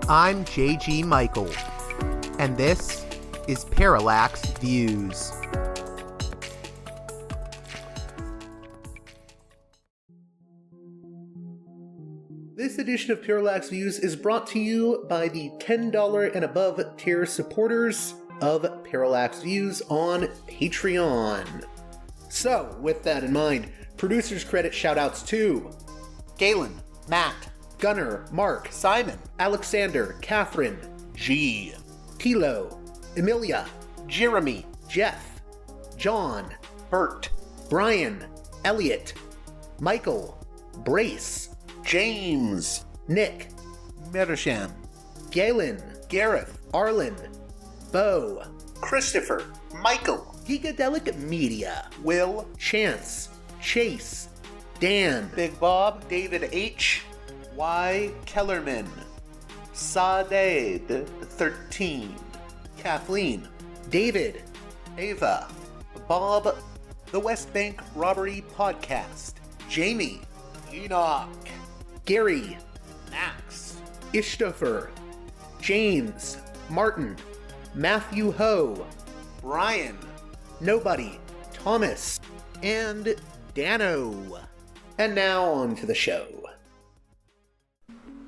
I'm J.G. Michael, and this is Parallax Views. This edition of Parallax Views is brought to you by the $10 and above tier supporters of Parallax Views on Patreon. So, with that in mind, producers credit shoutouts to Galen, Matt, Gunnar, Mark, Simon, Alexander, Catherine, G, Tilo, Emilia, Jeremy, Jeff, John, Bert, Brian, Elliot, Michael, Brace, James, Nick, Mersham, Galen, Gareth, Arlen, Bo, Christopher, Michael, Gigadelic Media, Will, Chance, Chase, Dan, Big Bob, David H, Y. Kellerman, Sadeed 13, Kathleen, David, Ava, Bob, The West Bank Robbery Podcast, Jamie, Enoch, Gary, Max, Ishtofer, James, Martin, Matthew Ho, Brian, Nobody, Thomas, and Dano. And now on to the show.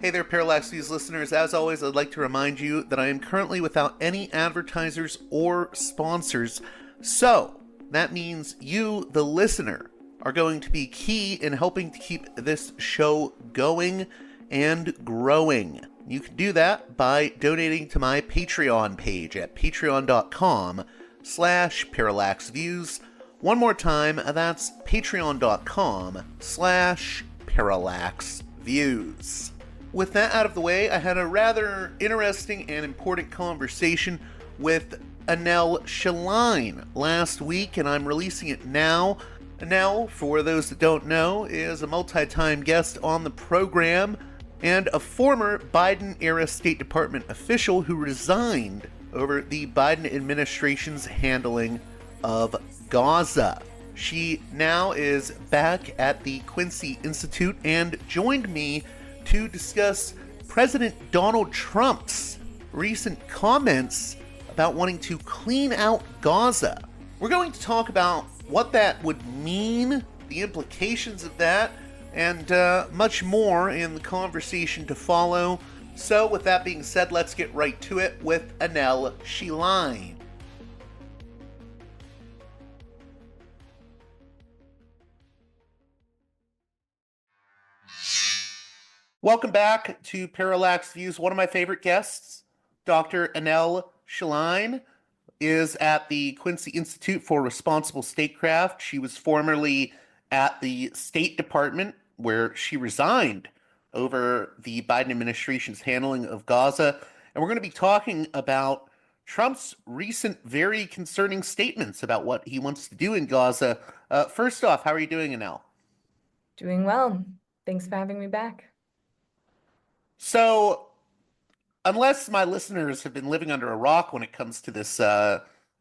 Hey there, Parallax Views listeners. As always, I'd like to remind you that I am currently without any advertisers or sponsors. So, that means you, the listener, are going to be key in helping to keep this show going and growing. You can do that by donating to my Patreon page at patreon.com/parallaxviews. One more time, that's patreon.com/parallaxviews. With that out of the way, I had a rather interesting and important conversation with Annelle Sheline last week, and I'm releasing it now. Annelle, for those that don't know, is a multi-time guest on the program and a former Biden-era State Department official who resigned over the Biden administration's handling of Gaza. She now is back at the Quincy Institute and joined me to discuss President Donald Trump's recent comments about wanting to clean out Gaza. We're going to talk about what that would mean, the implications of that, and much more in the conversation to follow. So with that being said, let's get right to it with Annelle Sheline. Welcome back to Parallax Views. One of my favorite guests, Dr. Annelle Sheline, is at the Quincy Institute for Responsible Statecraft. She was formerly at the State Department, where she resigned over the Biden administration's handling of Gaza. And we're going to be talking about Trump's recent, very concerning statements about what he wants to do in Gaza. First off, how are you doing, Annelle? Doing well. Thanks for having me back. So, unless my listeners have been living under a rock when it comes to this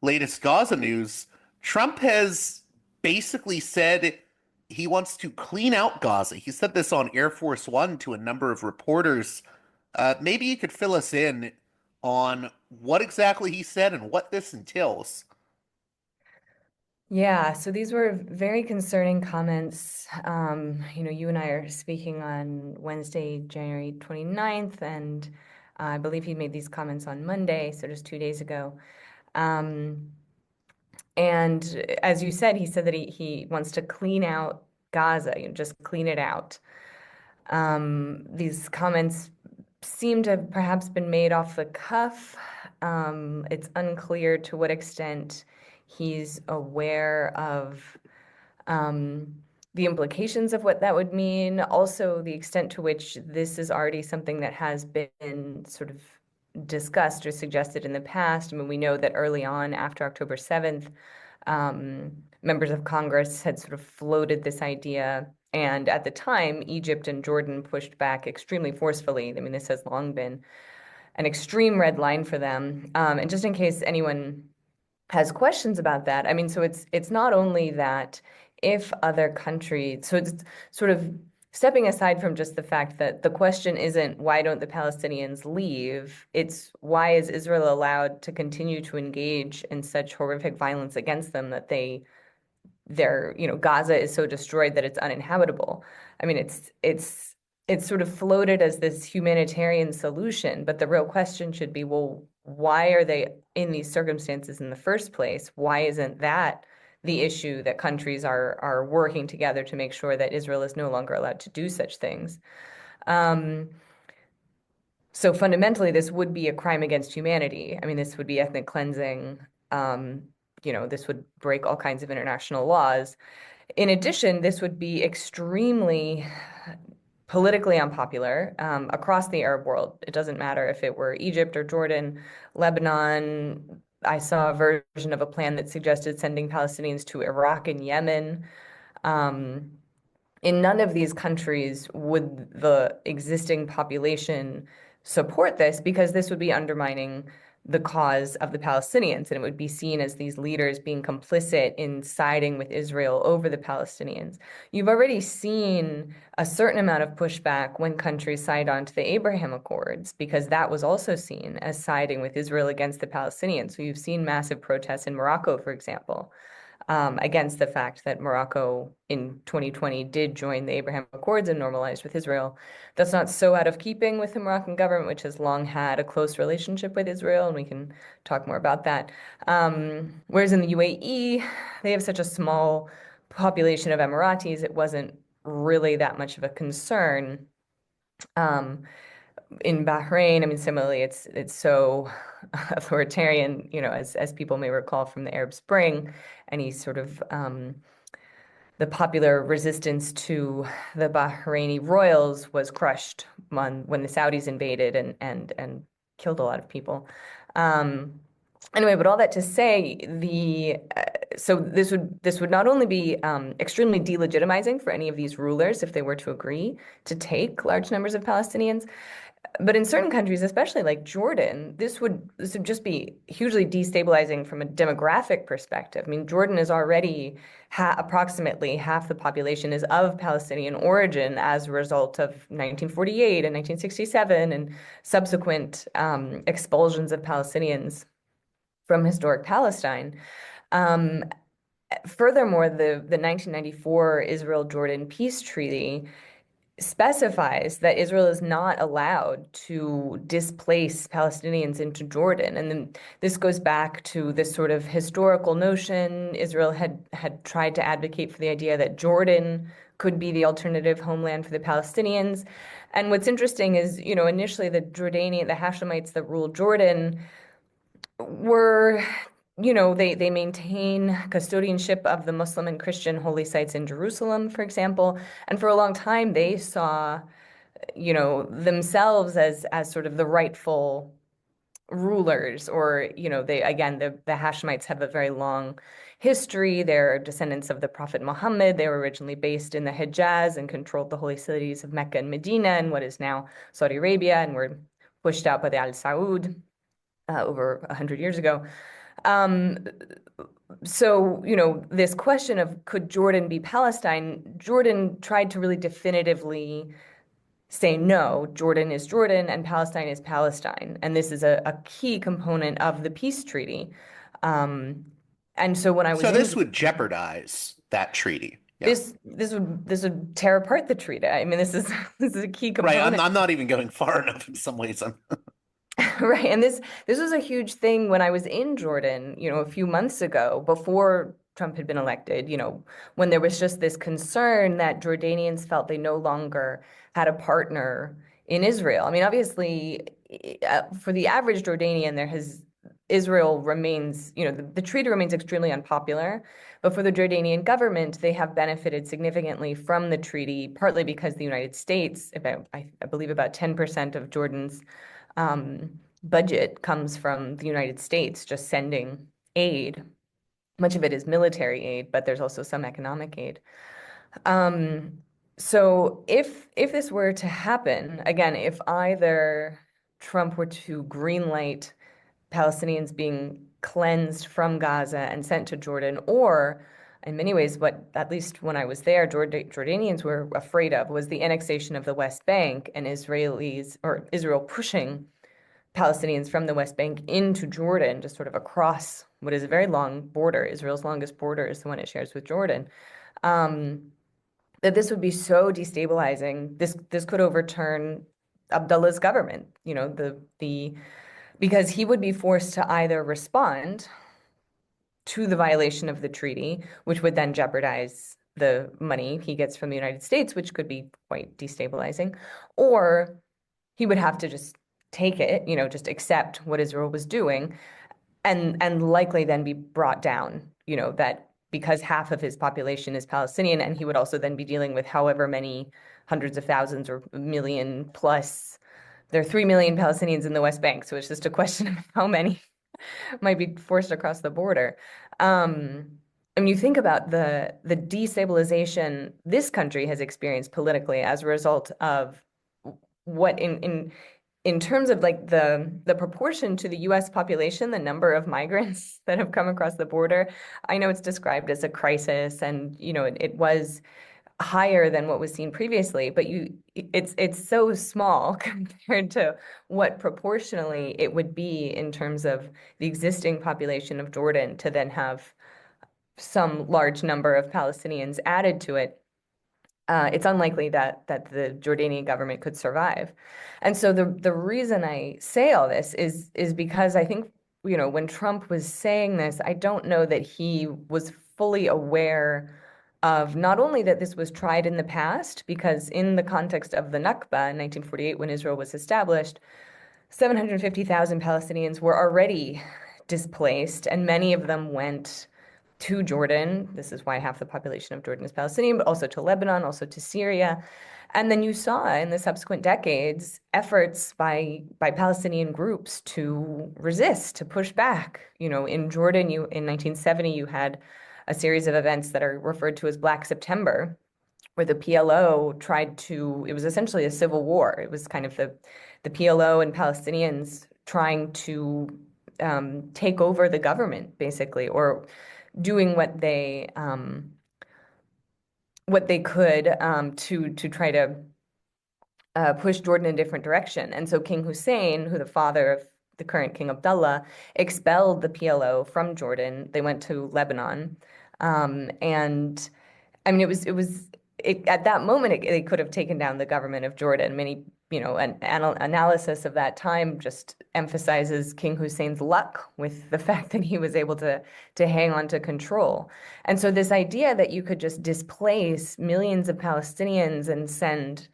latest Gaza news, Trump has basically said he wants to clean out Gaza. He said this on Air Force One to a number of reporters. Maybe you could fill us in on what exactly he said and what this entails. Yeah, so these were very concerning comments. You and I are speaking on Wednesday, January 29th, and I believe he made these comments on Monday, so just 2 days ago. And as you said, he said that he wants to clean out Gaza, just clean it out. These comments seem to have perhaps been made off the cuff. It's unclear to what extent he's aware of the implications of what that would mean. Also, the extent to which this is already something that has been sort of discussed or suggested in the past. I mean, we know that early on, after October 7th, members of Congress had sort of floated this idea. And at the time, Egypt and Jordan pushed back extremely forcefully. I mean, this has long been an extreme red line for them. And just in case anyone has questions about that, I mean, so it's not only that if other countries, so it's sort of stepping aside from just the fact that the question isn't why don't the Palestinians leave, it's why is Israel allowed to continue to engage in such horrific violence against them that Gaza is so destroyed that it's uninhabitable. I mean, it's sort of floated as this humanitarian solution, but the real question should be, well, why are they in these circumstances in the first place? Why isn't that the issue that countries are working together to make sure that Israel is no longer allowed to do such things? Um, so fundamentally, this would be a crime against humanity. I mean, this would be ethnic cleansing. Um, this would break all kinds of international laws. In addition, this would be extremely politically unpopular across the Arab world. It doesn't matter if it were Egypt or Jordan, Lebanon. I saw a version of a plan that suggested sending Palestinians to Iraq and Yemen. Um, in none of these countries would the existing population support this because this would be undermining the cause of the Palestinians, and it would be seen as these leaders being complicit in siding with Israel over the Palestinians. You've already seen a certain amount of pushback when countries signed on to the Abraham Accords, because that was also seen as siding with Israel against the Palestinians. So you've seen massive protests in Morocco, for example, against the fact that Morocco in 2020 did join the Abraham Accords and normalized with Israel. That's not so out of keeping with the Moroccan government, which has long had a close relationship with Israel, and we can talk more about that. Whereas in the UAE, they have such a small population of Emiratis, it wasn't really that much of a concern. Um, in Bahrain, I mean, similarly, it's so authoritarian, as people may recall from the Arab Spring, any sort of the popular resistance to the Bahraini royals was crushed when the Saudis invaded and killed a lot of people. Anyway, but all that to say, so this would not only be extremely delegitimizing for any of these rulers if they were to agree to take large numbers of Palestinians, but in certain countries, especially like Jordan, this would just be hugely destabilizing from a demographic perspective. I mean, Jordan is already approximately half the population is of Palestinian origin as a result of 1948 and 1967 and subsequent expulsions of Palestinians from historic Palestine. Um, Furthermore, the 1994 Israel-Jordan peace treaty specifies that Israel is not allowed to displace Palestinians into Jordan. And then this goes back to this sort of historical notion. Israel had tried to advocate for the idea that Jordan could be the alternative homeland for the Palestinians. And what's interesting is, initially the Hashemites that ruled Jordan were, they maintain custodianship of the Muslim and Christian holy sites in Jerusalem, for example. And for a long time, they saw, themselves as sort of the rightful rulers, or, the Hashemites have a very long history. They're descendants of the Prophet Muhammad. They were originally based in the Hejaz and controlled the holy cities of Mecca and Medina and what is now Saudi Arabia, and were pushed out by the Al Saud over 100 years ago. Um, so, this question of could Jordan be Palestine, Jordan tried to really definitively say no, Jordan is Jordan and Palestine is Palestine. And this is a key component of the peace treaty. And so when I was So in this would jeopardize that treaty. Yeah. this would tear apart the treaty. I mean, this is this is a key Right. component. I'm not even going far enough in some ways. Right. And this was a huge thing when I was in Jordan, a few months ago, before Trump had been elected, when there was just this concern that Jordanians felt they no longer had a partner in Israel. I mean, obviously, for the average Jordanian, Israel remains, the treaty remains extremely unpopular. But for the Jordanian government, they have benefited significantly from the treaty, partly because the United States, I believe about 10% of Jordan's budget comes from the United States just sending aid. Much of it is military aid, but there's also some economic aid. So if this were to happen, again, if either Trump were to greenlight Palestinians being cleansed from Gaza and sent to Jordan, or in many ways, what, at least when I was there, Jordanians were afraid of was the annexation of the West Bank and Israel pushing Palestinians from the West Bank into Jordan, just sort of across what is a very long border. Israel's longest border is the one it shares with Jordan. Um, that this would be so destabilizing. This could overturn Abdullah's government, because he would be forced to either respond to the violation of the treaty, which would then jeopardize the money he gets from the United States, which could be quite destabilizing, or he would have to just take it, just accept what Israel was doing, and likely then be brought down, that because half of his population is Palestinian, and he would also then be dealing with however many hundreds of thousands or a million plus. There are 3 million Palestinians in the West Bank, so it's just a question of how many might be forced across the border. And you think about the destabilization this country has experienced politically as a result of what in terms of like the proportion to the US population, the number of migrants that have come across the border. I know it's described as a crisis, and it was higher than what was seen previously, but it's so small compared to what proportionally it would be in terms of the existing population of Jordan to then have some large number of Palestinians added to it. It's unlikely that the Jordanian government could survive. And so the reason I say all this is because I think, when Trump was saying this, I don't know that he was fully aware of not only that this was tried in the past, because in the context of the Nakba in 1948, when Israel was established, 750,000 Palestinians were already displaced, and many of them went to Jordan. This is why half the population of Jordan is Palestinian, but also to Lebanon, also to Syria. And then you saw in the subsequent decades efforts by Palestinian groups to resist, to push back. In Jordan, in 1970, you had a series of events that are referred to as Black September, where the PLO it was essentially a civil war. It was kind of the PLO and Palestinians trying to take over the government, basically, or doing what they could to try to push Jordan in a different direction. And so King Hussein, who the father of the current King Abdullah, expelled the PLO from Jordan. They went to Lebanon, and I mean, at that moment, they could have taken down the government of Jordan. Many, an analysis of that time just emphasizes King Hussein's luck with the fact that he was able to hang on to control. And so this idea that you could just displace millions of Palestinians and send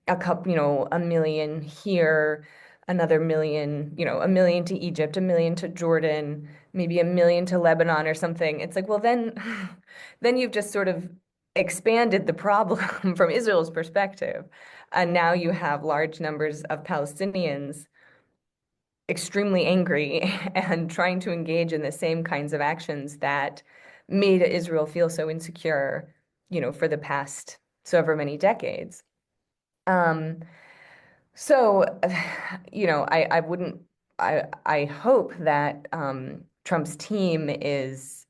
a million here, another million, a million to Egypt, a million to Jordan, maybe a million to Lebanon or something. It's like, well, then you've just sort of expanded the problem from Israel's perspective. And now you have large numbers of Palestinians extremely angry and trying to engage in the same kinds of actions that made Israel feel so insecure, for the past so many decades. So, I wouldn't, I hope that Trump's team is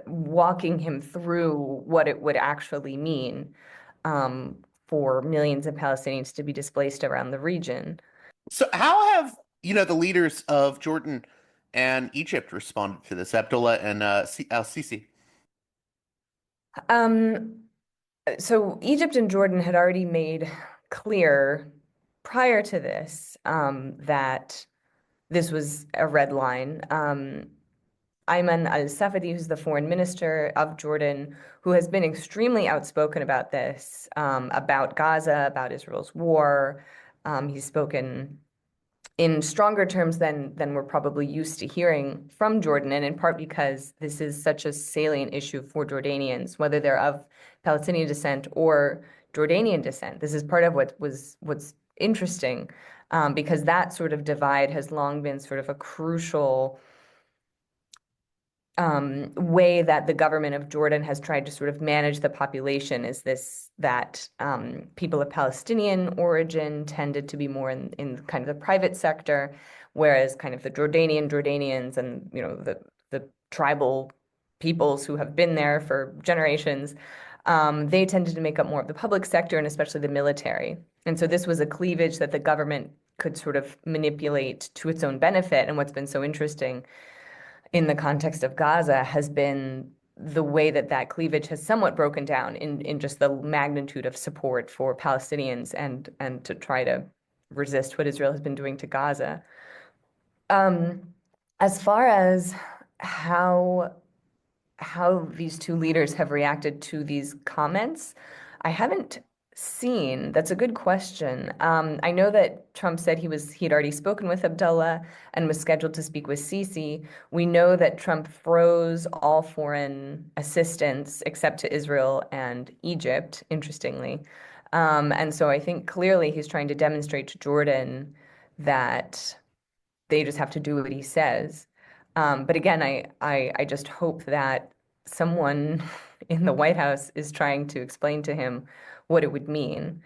walking him through what it would actually mean for millions of Palestinians to be displaced around the region. So how have, the leaders of Jordan and Egypt responded to this, Abdullah and Al-Sisi? Um, so Egypt and Jordan had already made clear prior to this that this was a red line. Ayman al-Safadi, who's the foreign minister of Jordan, who has been extremely outspoken about this, about Gaza, about Israel's war. He's spoken in stronger terms than we're probably used to hearing from Jordan, and in part because this is such a salient issue for Jordanians, whether they're of Palestinian descent or Jordanian descent. This is part of what's interesting, because that sort of divide has long been sort of a crucial way that the government of Jordan has tried to sort of manage the population, is that people of Palestinian origin tended to be more in kind of the private sector, whereas kind of the Jordanians and the tribal peoples who have been there for generations, they tended to make up more of the public sector and especially the military. And so this was a cleavage that the government could sort of manipulate to its own benefit. And what's been so interesting in the context of Gaza has been the way that that cleavage has somewhat broken down in just the magnitude of support for Palestinians and to try to resist what Israel has been doing to Gaza. Um, as far as how how these two leaders have reacted to these comments, I haven't seen. That's a good question. I know that Trump said he'd already spoken with Abdullah and was scheduled to speak with Sisi. We know that Trump froze all foreign assistance except to Israel and Egypt, interestingly. And so I think clearly he's trying to demonstrate to Jordan that they just have to do what he says. But again, I just hope that someone in the White House is trying to explain to him what it would mean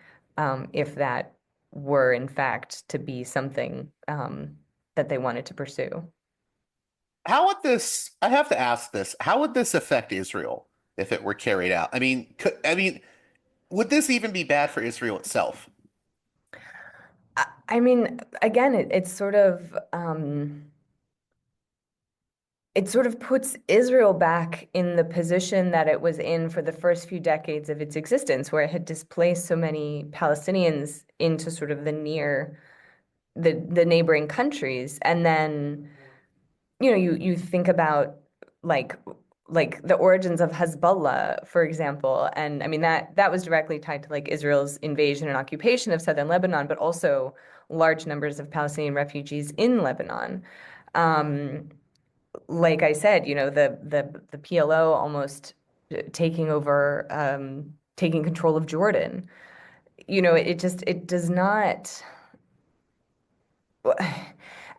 if that were in fact to be something that they wanted to pursue. How would this, I have to ask this, how would this affect Israel if it were carried out? Would this even be bad for Israel itself? I mean, again, it sort of puts Israel back in the position that it was in for the first few decades of its existence, where it had displaced so many Palestinians into sort of the neighboring countries. And then, you think about like like the origins of Hezbollah, for example. And I mean that was directly tied to like Israel's invasion and occupation of southern Lebanon, but also large numbers of Palestinian refugees in Lebanon. Um, like I said, the PLO almost taking over, taking control of Jordan. It does not.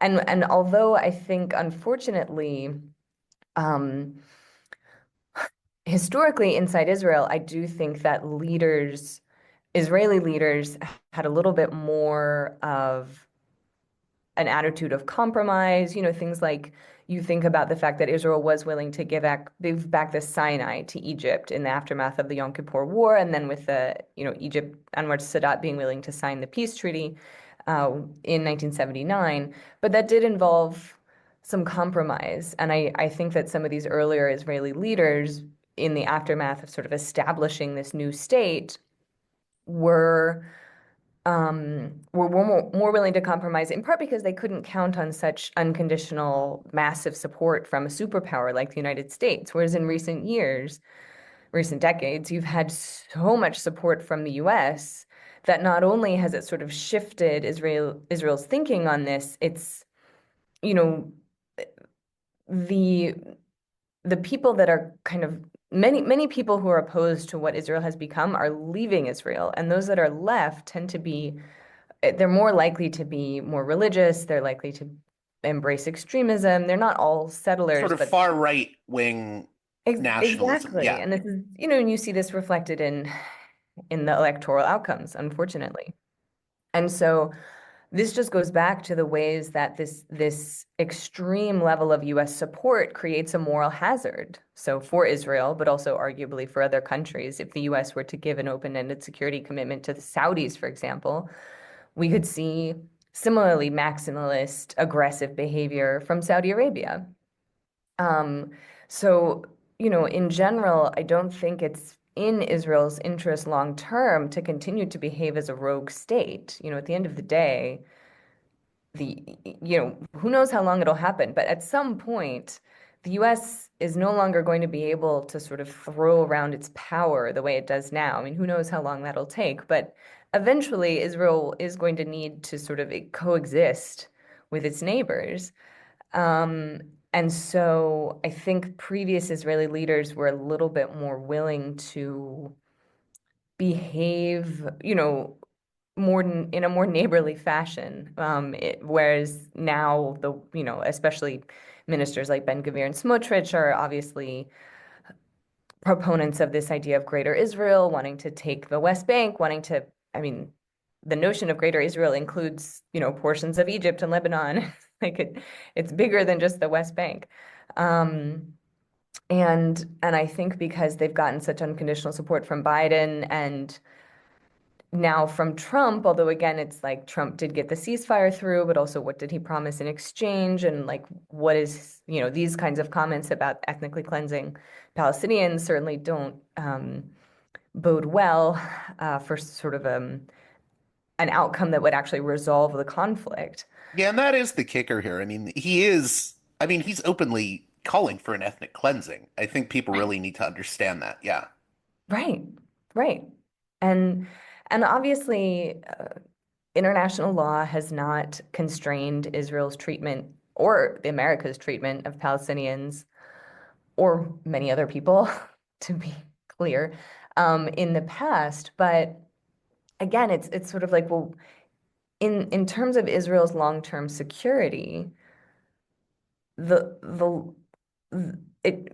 And although I think, unfortunately, um, historically inside Israel, I do think that Israeli leaders, had a little bit more of an attitude of compromise, things like you think about the fact that Israel was willing to give back the Sinai to Egypt in the aftermath of the Yom Kippur War, and then with Egypt, Anwar Sadat being willing to sign the peace treaty in 1979. But that did involve some compromise. And I think that some of these earlier Israeli leaders, in the aftermath of sort of establishing this new state, were more willing to compromise, in part because they couldn't count on such unconditional, massive support from a superpower like the United States. Whereas in recent decades, you've had so much support from the US that not only has it sort of shifted Israel's thinking on this, it's, you know, the the people that are kind of many people who are opposed to what Israel has become are leaving Israel, and those that are left tend to be they're more likely to be more religious. They're likely to embrace extremism. They're not all Sort settlers, of but far right wing nationalism. exactly. Yeah. And this is, and you see this reflected in the electoral outcomes, unfortunately. And so this just goes back to the ways that this extreme level of US support creates a moral hazard. So for Israel, but also arguably for other countries, if the US were to give an open-ended security commitment to the Saudis, for example, we could see similarly maximalist, aggressive behavior from Saudi Arabia. Um, so, in general, I don't think it's in Israel's interest long term to continue to behave as a rogue state. At the end of the day, who knows how long it'll happen, but at some point, the US is no longer going to be able to sort of throw around its power the way it does now. I mean, who knows how long that'll take, but eventually Israel is going to need to sort of coexist with its neighbors. And so I think previous Israeli leaders were a little bit more willing to behave, in a more neighborly fashion. Whereas now especially ministers like Ben-Gvir and Smotrich are obviously proponents of this idea of Greater Israel, wanting to take the West Bank, I mean, the notion of Greater Israel includes, portions of Egypt and Lebanon. Like it's bigger than just the West Bank. Um, And I think because they've gotten such unconditional support from Biden and now from Trump, although again, it's like Trump did get the ceasefire through, but also what did he promise in exchange? And like, what is, these kinds of comments about ethnically cleansing Palestinians certainly don't bode well for sort of an outcome that would actually resolve the conflict. Yeah, and that is the kicker here. I mean, he's openly calling for an ethnic cleansing. I think people Right. really need to understand that. Yeah. Right, right. And and obviously, international law has not constrained Israel's treatment or the America's treatment of Palestinians or many other people, to be clear, in the past. But again, it's sort of like, well, in terms of Israel's long-term security, it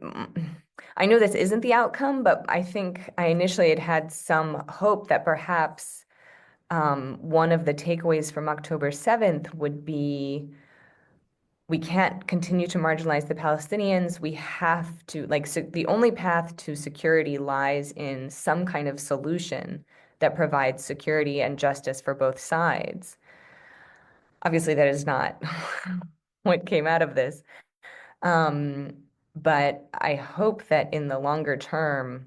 I know this isn't the outcome, but I think I initially had some hope that perhaps one of the takeaways from October 7th would be we can't continue to marginalize the Palestinians. We have to, like, so the only path to security lies in some kind of solution that provides security and justice for both sides. Obviously, that is not what came out of this. Um, but I hope that in the longer term,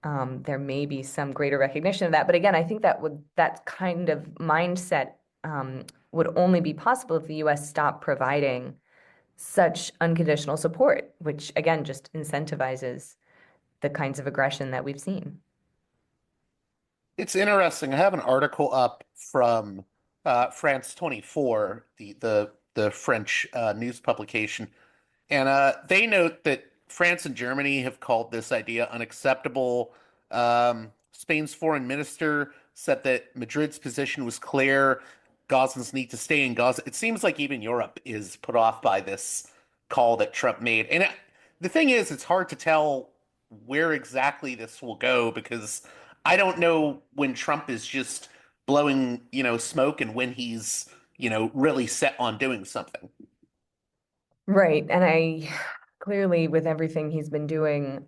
there may be some greater recognition of that. But again, I think that kind of mindset would only be possible if the U.S. stopped providing such unconditional support, which again just incentivizes the kinds of aggression that we've seen. It's interesting. I have an article up from France 24, the French news publication, and they note that France and Germany have called this idea unacceptable. Spain's foreign minister said that Madrid's position was clear. Gazans need to stay in Gaza. It seems like even Europe is put off by this call that Trump made. And the thing is, it's hard to tell where exactly this will go because I don't know when Trump is just blowing, smoke and when he's, really set on doing something. Right. And I clearly, with everything he's been doing,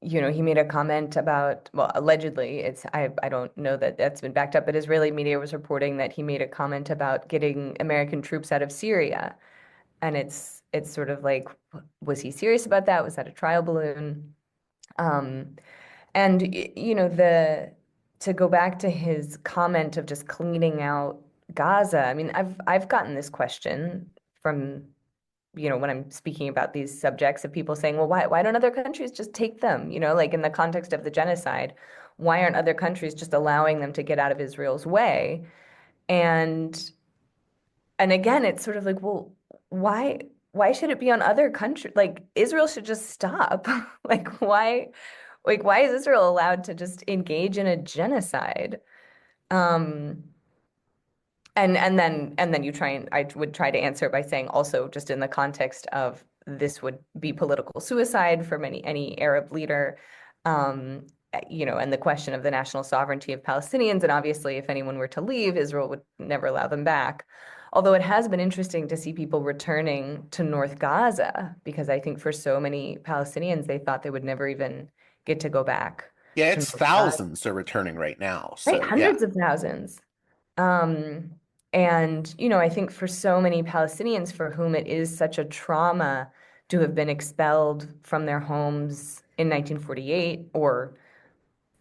he made a comment about, well, allegedly, I don't know that that's been backed up, but Israeli media was reporting that he made a comment about getting American troops out of Syria. And it's sort of like, was he serious about that? Was that a trial balloon? Um, and the to go back to his comment of just cleaning out Gaza. I mean, I've gotten this question from when I'm speaking about these subjects of people saying, well, why don't other countries just take them? Like in the context of the genocide, why aren't other countries just allowing them to get out of Israel's way? And and again, it's sort of like, well, why should it be on other countries? Like Israel should just stop. Like why is Israel allowed to just engage in a genocide? Um, and then I would try to answer it by saying also just in the context of this would be political suicide for any Arab leader, um, and the question of the national sovereignty of Palestinians. And obviously, if anyone were to leave, Israel would never allow them back. Although it has been interesting to see people returning to North Gaza, because I think for so many Palestinians, they thought they would never even get to go back Yeah, to it's North Gaza. thousands are returning right now. Right, So yeah. hundreds of thousands. Um, and, I think for so many Palestinians for whom it is such a trauma to have been expelled from their homes in 1948 or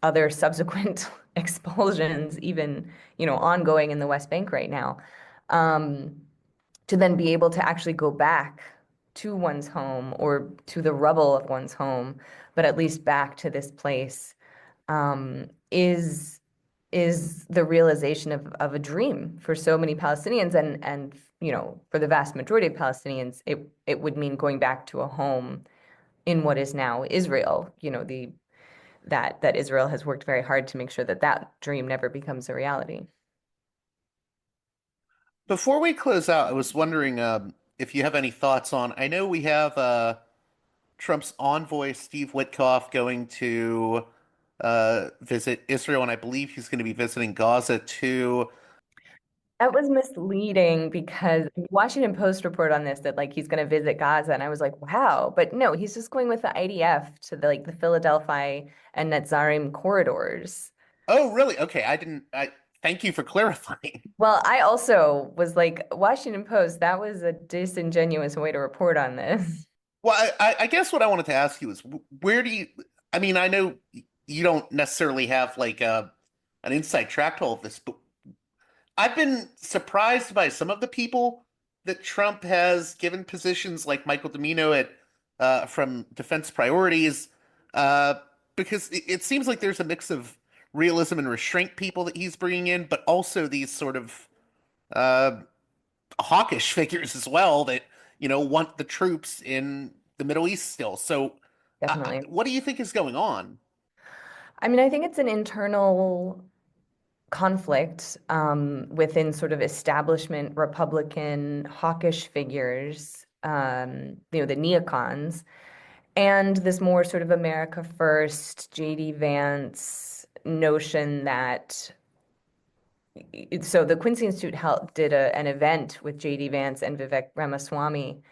other subsequent expulsions, even, ongoing in the West Bank right now, um, to then be able to actually go back to one's home or to the rubble of one's home, but at least back to this place, is the realization of a dream for so many Palestinians, and for the vast majority of Palestinians, it would mean going back to a home in what is now Israel. The that Israel has worked very hard to make sure that that dream never becomes a reality. Before we close out, I was wondering if you have any thoughts on. I know we have Trump's envoy Steve Witkoff going to visit Israel, and I believe he's going to be visiting Gaza too. That was misleading because the Washington Post reported on this that like he's going to visit Gaza, and I was like, wow. But no, he's just going with the IDF to the Philadelphia and Netzarim corridors. Oh, really? Okay, I didn't. I thank you for clarifying. Well, I also was like, Washington Post, that was a disingenuous way to report on this. Well, I guess what I wanted to ask you is where do you? I mean, I know you don't necessarily have like an inside track to all of this, but I've been surprised by some of the people that Trump has given positions like Michael Domino at from Defense Priorities, uh, because it seems like there's a mix of realism and restraint people that he's bringing in, but also these sort of uh, hawkish figures as well that want the troops in the Middle East still. So, Definitely. what do you think is going on? I mean, I think it's an internal conflict within sort of establishment Republican hawkish figures, the neocons, and this more sort of America First, JD Vance notion that so the Quincy Institute did an event with JD Vance and Vivek Ramaswamy.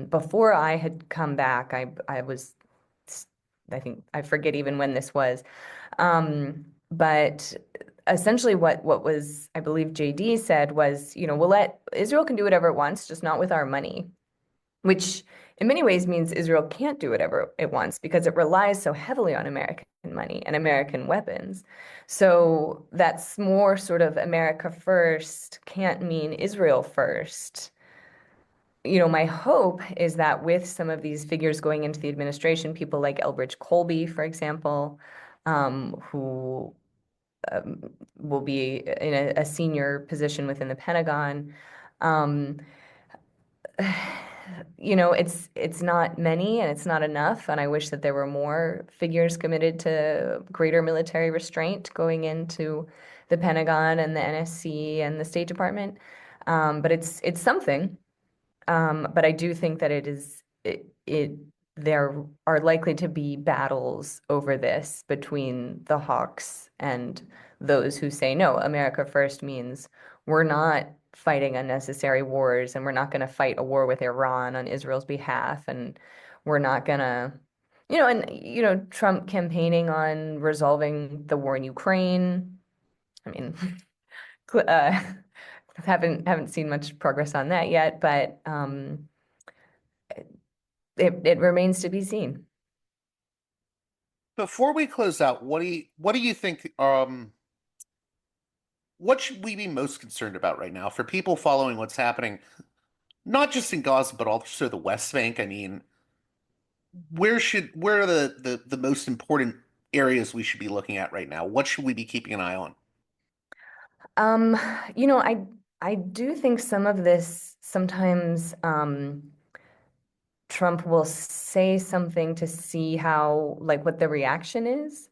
Before I had come back, I was, I think I forget even when this was, but essentially what was I believe JD said was, we'll let Israel can do whatever it wants, just not with our money, which in many ways means Israel can't do whatever it wants because it relies so heavily on American money and American weapons. So that's more sort of America first can't mean Israel first. My hope is that with some of these figures going into the administration, people like Elbridge Colby, for example, who will be in a senior position within the Pentagon, um, it's not many and it's not enough, and I wish that there were more figures committed to greater military restraint going into the Pentagon and the NSC and the State Department. But it's something. But I do think that there are likely to be battles over this between the hawks and those who say, no, America first means we're not fighting unnecessary wars and we're not going to fight a war with Iran on Israel's behalf. And we're not going to, Trump campaigning on resolving the war in Ukraine. I mean, uh, haven't seen much progress on that yet, but it remains to be seen. Before we close out, what do you think? What should we be most concerned about right now for people following what's happening, not just in Gaza, but also the West Bank? I mean, where are the most important areas we should be looking at right now? What should we be keeping an eye on? Um, I do think some of this sometimes Trump will say something to see how like what the reaction is.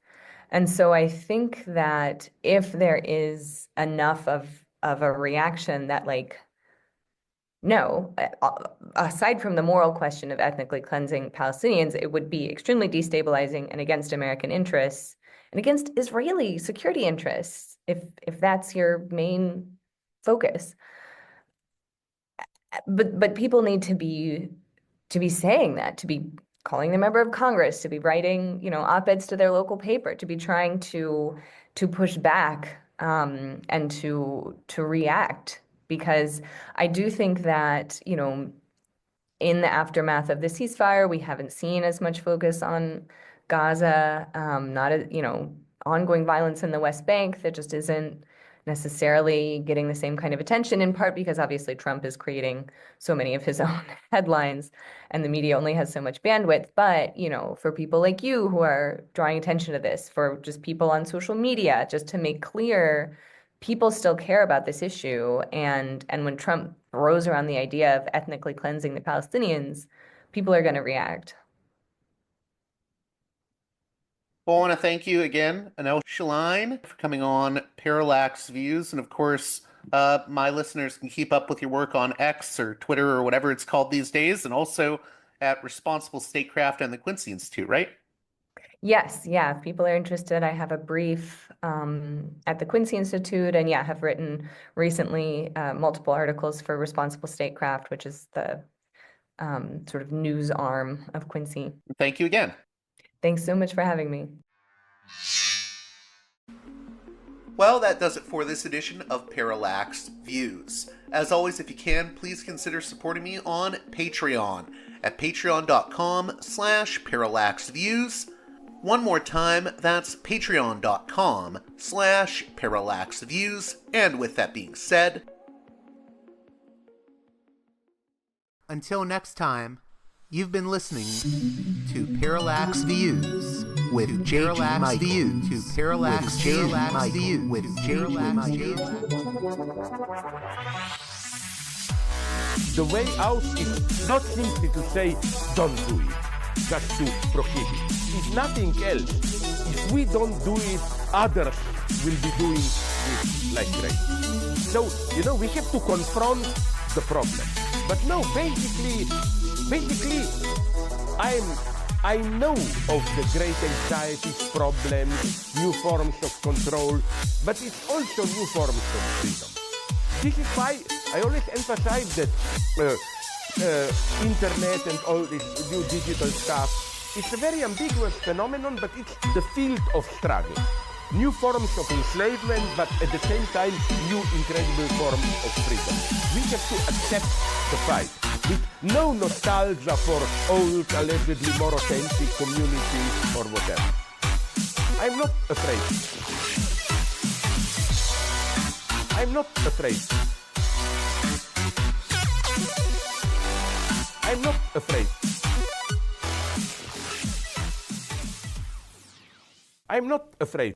And so I think that if there is enough of a reaction that like no, aside from the moral question of ethnically cleansing Palestinians, it would be extremely destabilizing and against American interests and against Israeli security interests if that's your main focus. But people need to be saying that, to be calling the member of Congress, to be writing, op-eds to their local paper, to be trying to push back and to react. Because I do think that, in the aftermath of the ceasefire, we haven't seen as much focus on Gaza, not as, ongoing violence in the West Bank that just isn't necessarily getting the same kind of attention, in part because obviously Trump is creating so many of his own headlines and the media only has so much bandwidth. But, for people like you who are drawing attention to this, for just people on social media, just to make clear people still care about this issue. And when Trump throws around the idea of ethnically cleansing the Palestinians, people are going to react. Well, I want to thank you again, Annelle Sheline, for coming on Parallax Views. And of course, my listeners can keep up with your work on X or Twitter or whatever it's called these days, and also at Responsible Statecraft and the Quincy Institute, right? Yes, yeah, if people are interested, I have a brief at the Quincy Institute, and yeah, have written recently multiple articles for Responsible Statecraft, which is the sort of news arm of Quincy. Thank you again. Thanks so much for having me. Well, that does it for this edition of Parallax Views. As always, if you can, please consider supporting me on Patreon at patreon.com/parallaxviews. One more time, that's patreon.com/parallaxviews. And with that being said, until next time, you've been listening to Parallax Views with Parallax Views to Parallax Views with Parallax Views. The way out is not simply to say, don't do it, just to prohibit. If nothing else, if we don't do it, others will be doing it like crazy. So, we have to confront the problem. But no, basically, I know of the great anxieties, problems, new forms of control, but it's also new forms of freedom. This is why I always emphasize that internet and all this new digital stuff, it's a very ambiguous phenomenon, but it's the field of struggle. New forms of enslavement, but at the same time, new incredible forms of freedom. We have to accept the fight with no nostalgia for old, allegedly more authentic communities or whatever. I'm not afraid. I'm not afraid. I'm not afraid. I'm not afraid.